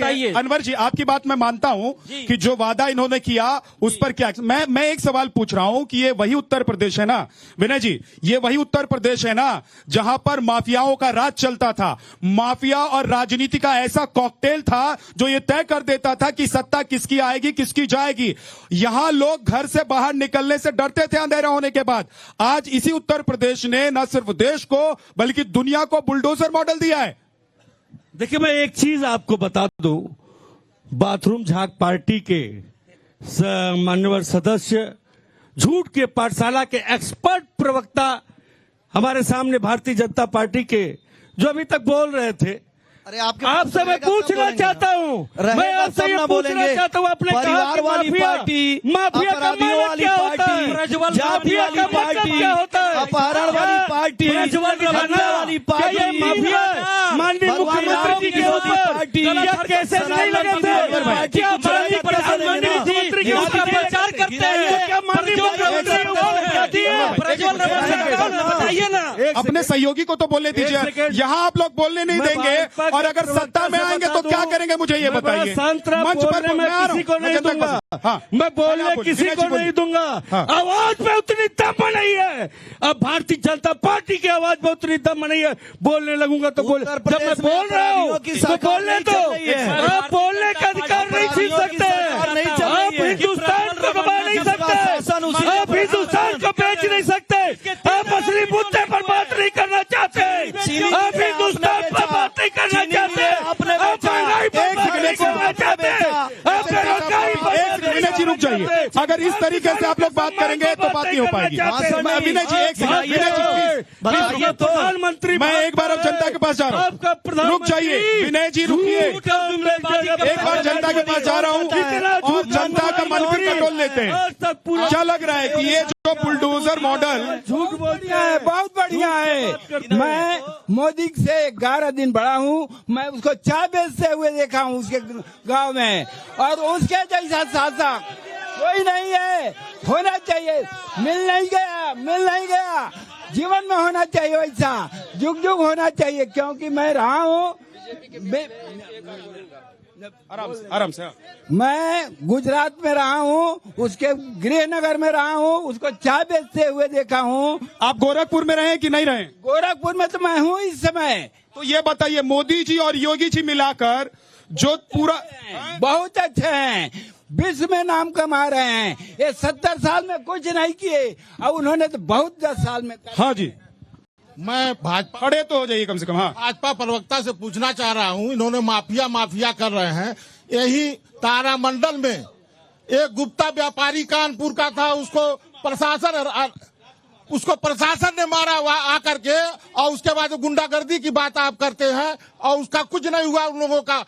बताइए। अनवर जी, आपकी बात मैं मानता हूं कि जो वादा इन्होंने किया उस पर क्या, मैं एक सवाल पूछ रहा हूं कि ये वही उत्तर प्रदेश है ना विनय जी, ये वही उत्तर प्रदेश है ना जहां पर माफियाओं का राज चलता था। माफिया और राजनीति का ऐसा कॉकटेल था जो ये तय कर देता था कि सत्ता किसकी आएगी किसकी जाएगी। यहां लोग घर से बाहर निकलने से डरते थे अंधेरा होने के बाद। आज इसी उत्तर प्रदेश ने न सिर्फ देश को बल्कि दुनिया को बुलडोजर मॉडल दिया है। देखिए, मैं एक चीज आपको बता दूं, बाथरूम झांक पार्टी के मान्यवर सदस्य, झूठ के पाठशाला के एक्सपर्ट प्रवक्ता हमारे सामने भारतीय जनता पार्टी के जो अभी तक बोल रहे थे, आपसे मैं पूछना चाहता हूँ, मैं आपसे ये पूछना चाहता हूँ, आपने कहा कि माफिया का मतलब क्या होता है, माफिया का मतलब क्या होता है, अपहरण वाली पार्टी, वाली पार्टी, माफिया माननीय मुख्यमंत्री जी के ऊपर कैसे नहीं लगे थे, क्या माननीय प्रधानमंत्री जी उसका प्रचार करते हैं, क्या माननीय मुख्यमंत्री बताइए ना। अपने सहयोगी को तो बोलने दीजिए, यहाँ आप लोग बोलने नहीं देंगे और अगर सत्ता में आएंगे तो क्या करेंगे मुझे ये बताइए। मंच पर मैं किसी को नहीं दूंगा, मैं बोलने किसी को नहीं दूंगा। आवाज पे उतनी दम नहीं है, अब भारतीय जनता पार्टी की आवाज पे उतनी दम नहीं है। बोलने लगूंगा तो बोल, जब मैं बोल रहा हूँ तो बोलने दो, आप बोलने का अधिकार नहीं छीन सकते, आप हिंदुस्तान को दबा नहीं सकते, आप हिंदुस्तान को बेच नहीं सकते, आप असली मुद्दे पर बात नहीं करना चाहते, आप हिंदुस्तान पर बात नहीं करना चाहते, आप महंगाई पर बात नहीं करना चाहते, आप बेरोजगारी पर। विनय जी रुक जाइए, अगर इस तरीके से आप लोग बात करेंगे तो बात नहीं हो पाएगी। विनय जी एक सेकंड, विनय जी प्रधानमंत्री, मैं एक बार अब जनता के पास जा रहा हूँ, रुक जाइए विनय जी रुकिए, एक बार जनता के पास जा रहा हूँ और जनता का मन भी टटोल लेते हैं। क्या लग रहा है कि ये जो बुलडोजर मॉडल झूठ बोलता है, बहुत बढ़िया है। मैं मोदी से 11 दिन बड़ा हूँ, मैं उसको चाय बेचते हुए देखा हूँ उसके गांव में, और उसके जैसा शासक कोई नहीं है। होना चाहिए, मिल नहीं गया, जीवन में होना चाहिए वैसा, जुग जुग होना चाहिए, क्योंकि मैं रहा हूँ आराम से। मैं गुजरात में रहा हूँ, उसके गृहनगर में रहा हूँ, उसको चाय बेचते हुए देखा हूँ। आप गोरखपुर में रहे कि नहीं रहे? गोरखपुर में तो मैं हूँ इस समय। तो ये बताइए, मोदी जी और योगी जी मिलाकर जो पूरा बहुत अच्छे हैं, विश्व में नाम कमा रहे हैं। ये 70 साल में कुछ नहीं किए और उन्होंने तो बहुत 10 साल में। हाँ जी, मैं भाजपा, खड़े तो हो जाइए कम से कम। हाँ, भाजपा प्रवक्ता से पूछना चाह रहा हूं, इन्होंने माफिया कर रहे हैं। यही तारामंडल में एक गुप्ता व्यापारी कानपुर का था, उसको प्रशासन ने मारा हुआ आकर के, और उसके बाद गुंडागर्दी की बात आप करते हैं और उसका कुछ नहीं हुआ उन लोगों का।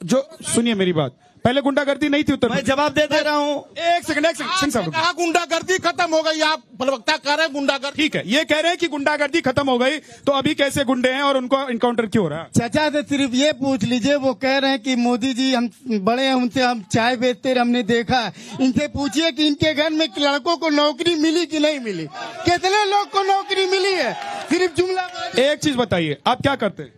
जो सुनिए मेरी बात, पहले गुंडागर्दी नहीं थी उत्तर मैं जवाब दे रहा हूँ। एक सेकंड सिंह साहब, कहा गुंडागर्दी खत्म हो गई, आप प्रवक्ता कह रहे हैं गुंडागर्दी। ठीक है, ये कह रहे हैं कि गुंडागर्दी खत्म हो गई, तो अभी कैसे गुंडे हैं और उनको इनकाउंटर क्यों हो रहा है? चाचा से सिर्फ ये पूछ लीजिए, वो कह रहे हैं कि मोदी जी हम बड़े हैं, उनसे हम चाय बेचते हमने देखा। इनसे पूछिए कि इनके घर में लड़कों को नौकरी मिली कि नहीं मिली, कितने लोग को नौकरी मिली है? सिर्फ जुमला। एक चीज बताइए, आप क्या करते हैं?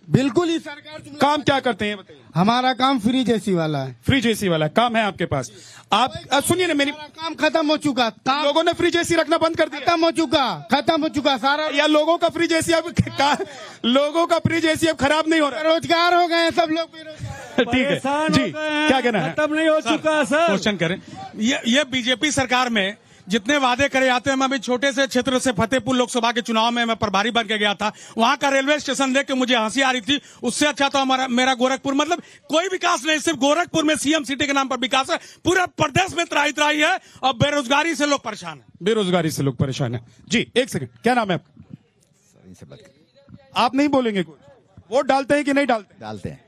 बिल्कुल ही सरकार काम क्या करते हैं बताइए? हमारा काम फ्री जेसी वाला है। फ्री जेसी वाला काम है आपके पास? आप सुनिए ना, मेरी काम खत्म हो चुका, लोगों ने फ्री जेसी रखना बंद कर दिया। खत्म हो चुका सारा। या लोगों का फ्री जेसी अब लोगों का फ्री जेसी अब खराब नहीं हो रहा, रोजगार हो गए सब लोग। ठीक है जी, क्या कहना है? खत्म नहीं हो चुका सर। क्वेश्चन करें। ये बीजेपी सरकार में जितने वादे करे जाते हैं, मैं अभी छोटे से क्षेत्र से फतेहपुर लोकसभा के चुनाव में मैं प्रभारी बन के गया था, वहां का रेलवे स्टेशन देख के मुझे हंसी आ रही थी। उससे अच्छा तो मेरा गोरखपुर, मतलब कोई विकास नहीं, सिर्फ गोरखपुर में सीएम सिटी के नाम पर विकास है। पूरे प्रदेश में त्राही है और बेरोजगारी से लोग परेशान है। बेरोजगारी से लोग परेशान है जी। एक सेकंड, क्या नाम है आपका? आप नहीं बोलेंगे कुछ? वोट डालते हैं कि नहीं डालते? डालते हैं।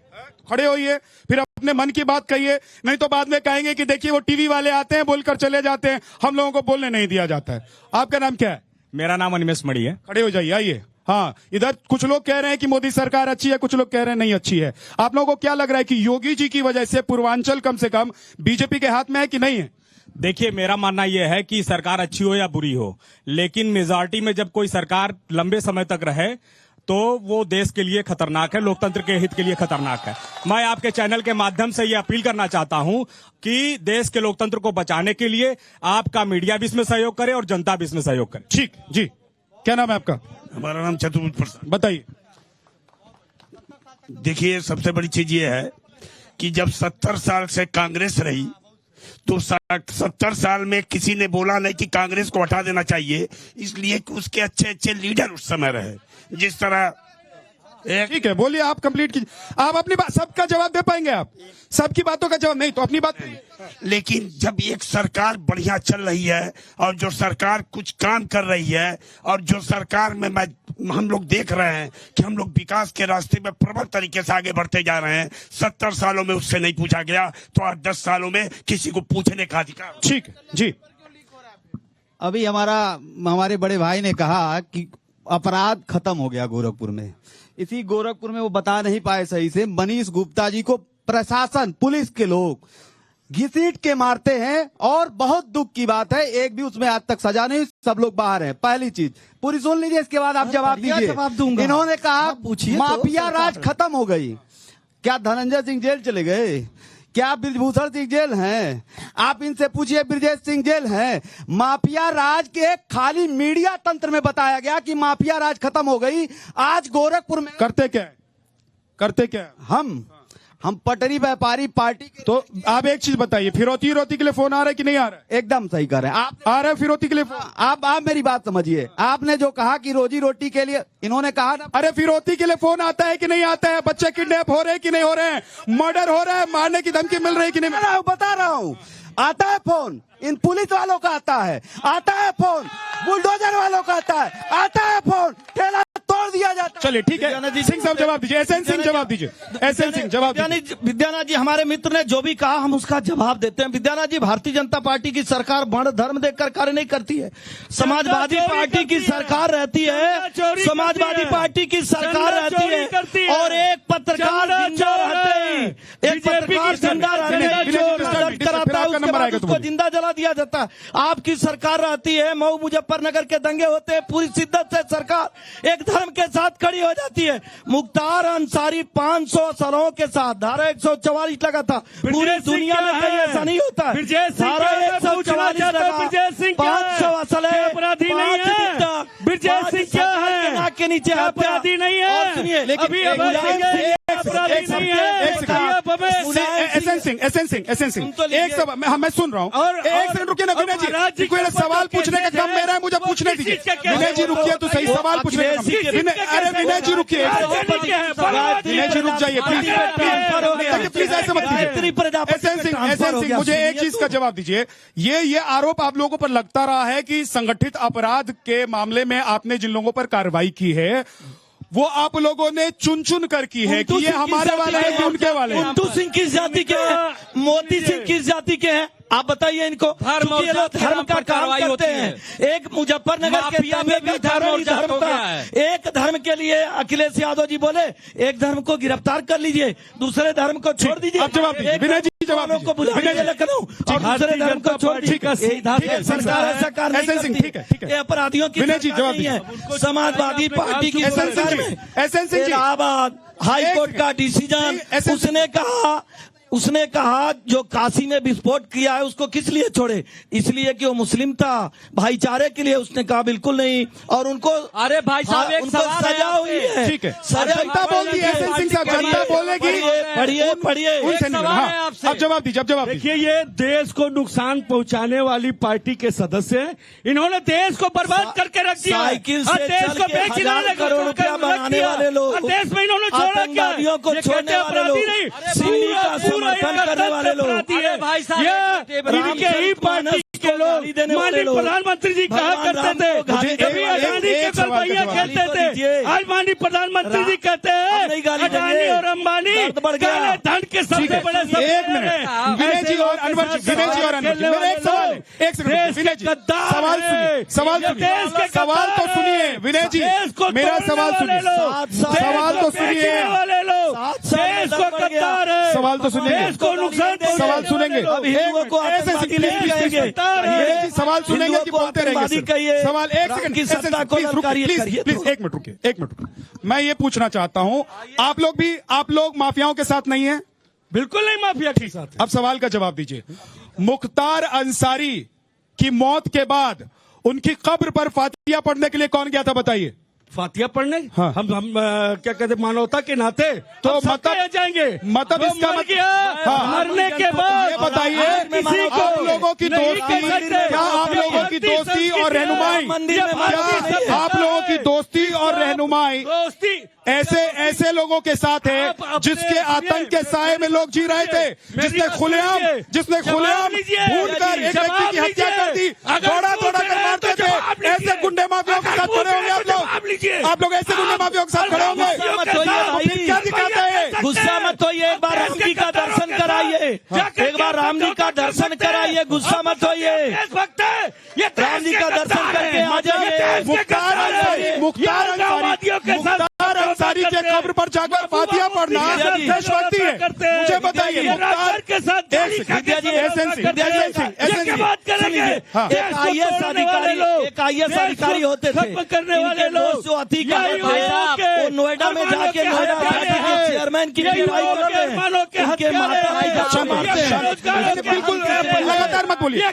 खड़े होइए, फिर अपने मन की बात कहिए, नहीं तो बाद में कहेंगे कि देखिए वो टीवी वाले आते हैं बोलकर चले जाते हैं, हम लोगों को बोलने नहीं दिया जाता है। आपका नाम क्या है? मेरा नाम अनिमेश मणि है। खड़े हो जाइए, आइए। हाँ, इधर कुछ लोग कह रहे हैं कि मोदी सरकार अच्छी है, कुछ लोग कह रहे हैं नहीं अच्छी है। आप लोगों को क्या लग रहा है कि योगी जी की वजह से पूर्वांचल कम से कम बीजेपी के हाथ में है कि नहीं है? देखिए, मेरा मानना यह है कि सरकार अच्छी हो या बुरी हो, लेकिन मेजॉरिटी में जब कोई सरकार लंबे समय तक रहे तो वो देश के लिए खतरनाक है, लोकतंत्र के हित के लिए खतरनाक है। मैं आपके चैनल के माध्यम से ये अपील करना चाहता हूं कि देश के लोकतंत्र को बचाने के लिए आपका मीडिया भी इसमें सहयोग करे और जनता भी इसमें सहयोग करे। ठीक जी, क्या नाम है आपका? हमारा नाम चतुर्भुज प्रसाद। बताइए। देखिए, सबसे बड़ी चीज ये है कि जब 70 साल से कांग्रेस रही तो 70 साल में किसी ने बोला नहीं कि कांग्रेस को हटा देना चाहिए, इसलिए कि उसके अच्छे अच्छे लीडर उस समय रहे। जिस तरह ठीक है, बोलिए, आप कंप्लीट कीजिए। आप अपनी बात, सबका जवाब दे पाएंगे आप? सबकी बातों का जवाब नहीं तो अपनी बात। लेकिन जब एक सरकार बढ़िया चल रही है और जो सरकार कुछ काम कर रही है और जो सरकार में हम लोग देख रहे हैं कि हम लोग विकास के रास्ते में प्रबल तरीके से आगे बढ़ते जा रहे हैं। 70 सालों में उससे नहीं पूछा गया तो आज 10 सालों में किसी को पूछने का अधिकार। ठीक जी। अभी हमारे बड़े भाई ने कहा कि अपराध खत्म हो गया गोरखपुर में। इसी गोरखपुर में वो बता नहीं पाए सही से, मनीष गुप्ता जी को प्रशासन, पुलिस के लोग घसीट के मारते हैं और बहुत दुख की बात है, एक भी उसमें आज तक सजा नहीं, सब लोग बाहर हैं। पहली चीज पूरी सुन लीजिए, इसके बाद आप जवाब दीजिए। जवाब दूंगा। इन्होंने कहा पूछिए, माफिया राज खत्म हो गई। क्या धनंजय सिंह जेल चले गए? क्या ब्रिजभूषण सिंह जेल हैं? आप इनसे पूछिए, ब्रिजेश सिंह जेल हैं? माफिया राज के खाली मीडिया तंत्र में बताया गया कि माफिया राज खत्म हो गई। आज गोरखपुर में करते क्या है? करते क्या है? हम पटरी व्यापारी पार्टी के। तो आप एक चीज बताइए, फिरौती के लिए फोन आ रहा है कि नहीं आ रहा है? एकदम सही कर रहे हैं आप। आ रहा है फिरौती के लिए फोन? आप मेरी बात समझिए। आपने जो कहा कि रोजी रोटी के लिए, इन्होंने कहा ना, अरे फिरौती के लिए फोन आता है कि नहीं आता है? बच्चे किडनैप हो रहे हैं कि नहीं हो रहे हैं? मर्डर हो रहा है, मारने की धमकी मिल रही है कि नहीं? बता रहा हूँ, आता है फोन, इन पुलिस वालों का आता है फोन, बुलडोजर वालों का आता है फोन, ठेला तोड़ दिया जाता है। चलिए ठीक है, सिंह साहब जवाब दीजिए। एसएन सिंह जवाब दीजिए। एसएन सिंह जवाब दीजिए। विद्यानाथ जी, हमारे मित्र ने जो भी कहा हम उसका जवाब देते हैं। विद्यानाथ जी, भारतीय जनता पार्टी की सरकार वर्ण धर्म देखकर कार्य नहीं करती है। समाजवादी पार्टी की सरकार रहती है, समाजवादी पार्टी की सरकार रहती है और एक पत्रकार जिंदा रहते ही, एक पत्रकार जिंदा रहते ही कराता है, उसके बाद उसको जिंदा जला दिया जाता है। आपकी सरकार रहती है, मऊ मुजफ्फरनगर के दंगे होते हैं, पूरी शिद्दत से सरकार एक धर्म के साथ खड़ी हो जाती है। मुख्तार अंसारी 500 सरों के साथ, धारा 144 लगा था। पूरी दुनिया में कहीं ऐसा नहीं होता है। धारा 144 लगा, 500 असल है, अपराधी नहीं है। ब्रिजेश सिंह क्या है? नाक के नीचे अपराधी नहीं है। और सुनिए, अभी एसएन सिंह एक सब मैं सुन रहा हूँ। और एक सेकंड रुकिए ना विनय जी, कोई सवाल पूछने का काम मेरा है, मुझे पूछने दीजिए। विनय जी रुकिए, तो सही सवाल पूछने का काम। अरे विनय जी रुकिए, विनय जी रुक जाइए प्लीज, ऐसे मत कीजिए। एसएन सिंह मुझे एक चीज का जवाब दीजिए। ये आरोप आप लोगों पर लगता रहा है कि संगठित अपराध के मामले में आपने जिन लोगों पर कार्रवाई की है वो आप लोगों ने चुन चुन कर की है कि ये हमारे वाले हैं कि उनके वाले हैं। कुंटू सिंह किस जाति के हैं? मोती सिंह किस जाति के हैं? आप बताइए इनको। ये लोग धर्म का काम करते हैं। एक मुजफ्फरनगर के दंगे भी धर्म था। एक धर्म के लिए अखिलेश यादव जी बोले एक धर्म को गिरफ्तार कर लीजिए, दूसरे धर्म को छोड़ दीजिए। आप जवाब दीजिए विनय जी, जवाब को बुला लीजिए लखनऊ और दूसरे धर्म को छोड़ दीजिए। सरकार ऐसा कार्य नहीं करती। ये अपराधियों की विनय जी जवाब दीजिए। समाजवादी पार्टी की सरकार में SN Singh ji, Allahabad high court का डिसीजन, उसने कहा जो काशी में विस्फोट किया है उसको किस लिए छोड़े? इसलिए कि वो मुस्लिम था, भाईचारे के लिए। उसने कहा बिल्कुल नहीं, और उनको अरे भाई साहब एक सवाल सजा हुई है। ठीक है, जनता बोल दी। एसएन सिंह साहब जनता बोलेगी। पढ़िए अब जवाब दीजिए, अब जवाब देखिए। ये देश को नुकसान पहुंचाने वाली पार्टी के सदस्य हैं। इन्होंने देश को बर्बाद करके रख दिया। साइकिल से देश को हजार करोड़ रुपया बनाने वाले लोग, देश में इन्होंने आतंकवादियों को छोड़ने वाले लोग, सिमी का समर्थन करने वाले लोग, इनके ही पार्टी के लोग माननीय प्रधानमंत्री जी कहा करते थे, कभी अडानी के कल भैया कहते थे, आज माननीय प्रधानमंत्री जी कहते हैं अडानी और अंबानी काले धन के सबसे बड़े। एक मिनट विनय जी और अनवर जी, विनय जी और अनवर जी, मेरा एक सवाल है। एक सेकंड विनय जी, सवाल सुनिए, सवाल तो सुनिए विनय जी, मेरा सवाल सुनिए, सवाल तो सुनिए, देश को गद्दार है, सवाल तो सुनेंगे। देश को नुकसान सवाल सुनेंगे। अब हिंदुओं को ऐसे आतंकवादी नहीं कहेंगे। सवाल सुनेंगे कि हिंदुओं को बोलते रहेंगे आतंकवादी सर। कहिए, सवाल एक राम सेकंड की सत्ता को ललकारिए, करिए प्लीज तो। एक मिनट रुकिए। मैं ये पूछना चाहता हूं, आप लोग माफियाओं के साथ नहीं है? बिल्कुल नहीं माफिया के साथ। अब सवाल का जवाब दीजिए। मुख्तार अंसारी की मौत के बाद उनकी कब्र पर फातिया पढ़ने के लिए कौन गया था बताइए? फातिया पढ़ने? हाँ। हम क्या कहते हैं, मानवता के नाते तो हम सबके मतलब जाएंगे। मतलब वो इसका मर गया, मरने के बाद ये बताइए, किसी को आप लोगों की नहीं दोस्ती, कह सकते। क्या आप लोगों की दोस्ती और रहनुमाई, मंदिर में क्या आप लोगों की दोस्ती और रहनुमाई दोस्ती ऐसे लोगों के साथ है जिसके आतंक के साए में लोग जी रहे थे, जिसने खुलेआम ढूंढ कर एक व्यक्ति की हत्या कर दी, दौड़ा कर मारते थे। ऐसे गुंडे माफियाओं के साथ खड़े होंगे आप लोग ऐसे गुंडे माफियाओं के साथ खड़े होंगे? फिर क्या दिखाता है? गुस्सा मत होइए, एक बार राम जी का दर्शन कराइए, एक बार राम जी का दर्शन कराइए, गुस्सा मत होइए, राम जी का दर्शन करके आ जाइए। मुख्तार अंसारी के कब्र पर जाकर फातिया पढ़ना देशभक्ति है? मुझे बताइए। मुख्तार के साथ एक आईएएस अधिकारी होते थे, करने वाले लोग जो अति वो नोएडा में जाके नोएडा चेयरमैन की बिल्कुल लगातार मत बोलिए,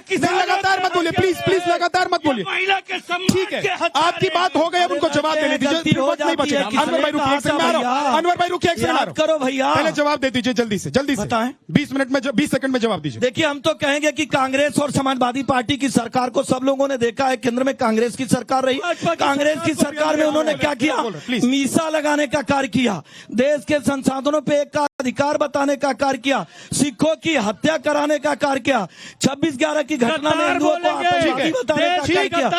प्लीज लगातार मत बोलिए। महिला के ठीक है, आपकी बात हो गई, अब उनको जवाब देने दीजिए, फिर वक्त नहीं बचेगा। अनवर भाई रुकिए, एक सेकंड में आ रहा हूं। अनवर भाई रुकिए, एक सेकंड में आ रहा हूं। करो भैया, पहले जवाब दे दीजिए जल्दी से बताएं। 20 सेकंड में जवाब दीजिए। देखिए, हम तो कहेंगे कि कांग्रेस और समाजवादी पार्टी की सरकार को सब लोगों ने देखा है। केंद्र में कांग्रेस की सरकार रही, कांग्रेस की सरकार में उन्होंने क्या किया? मीसा लगाने का कार्य किया, देश के संसाधनों पे एक का अधिकार बताने का कार्य किया, सिखों की हत्या कराने का कार्य किया, 26/11 की घटना में हिंदुओं को आतंकवादी बताने का कार्य किया।